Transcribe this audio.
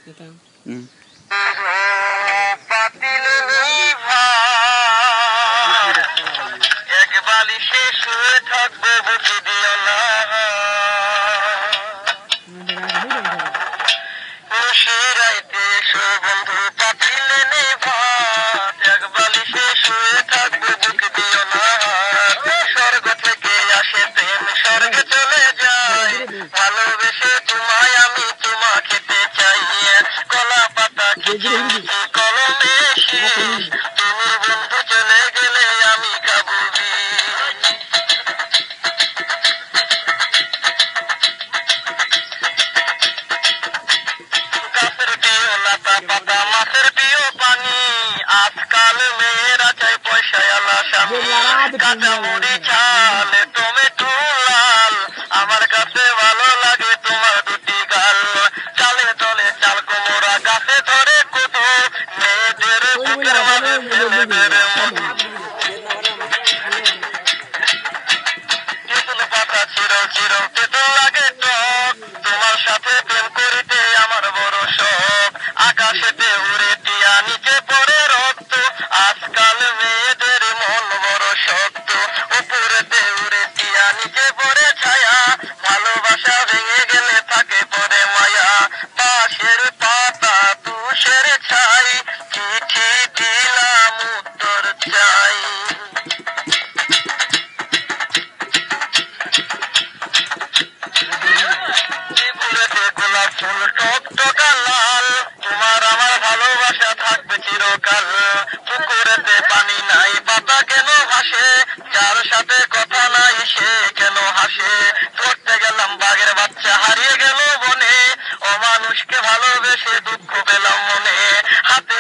এক বালিশে শুয়ে থাকবো বুঝে দিও না রাইতে এসো বন্ধু পাতিলে নে ভাত এক বালিশে শুয়ে থাকবো বুঝে দিও না স্বর্গ থেকে আসে প্রেম স্বর্গে চলে যায় ভালোবেসে তোমায় আমি তোমা খেতে চাই কলা পাতা কলমে শীষ তুমি বন্ধু চলে গেলে আমি খাবো গাছের প্রিয় লতা পাতা মাছের প্রিয় পানি আজকাল মেয়েরা চাই পয়সায় আলা স্বামী কাঁচা মুড়ি ছাল টমেটো লাল আমার কাছে ভালো লাগে তোমার দুটি গাল চালে তলে চাল কোমরা গাছে ধরে কুটু মেয়েদের বুকের মাঝে ছেলেদের মধু তেঁতুল পাতা চিরো চিরো তেঁতুল লাগে টক তোমার সাথে প্রেম করিতে আমার বড় শখ আকাশেতে উড়ে টিয়া নিচে পড়ে রক্ত আজকাল মেয়েদের মন বড় শক্ত উপরেতে উড়ে টিয়া নিচে পড়ে ছায়া ভালোবাসা ভেঙে গেলে থাকে পড়ে মায়া বাঁশের পাতা তুষের ছাই চিঠি দিলাম উত্তর চাই গোলাপ ফুল টক টকা লাল তোমার আমার ভালোবাসা থাকবে চিরকাল পুকুরেতে পানি নাই পাতা কেন ভাসে যার সাথে কথা নাই সে কেন হাসে ধরতে গেলাম বাঘের বাচ্চা হারিয়ে গেল বনে অমানুষকে ভালোবেসে দুঃখ পেলাম মনে হাতে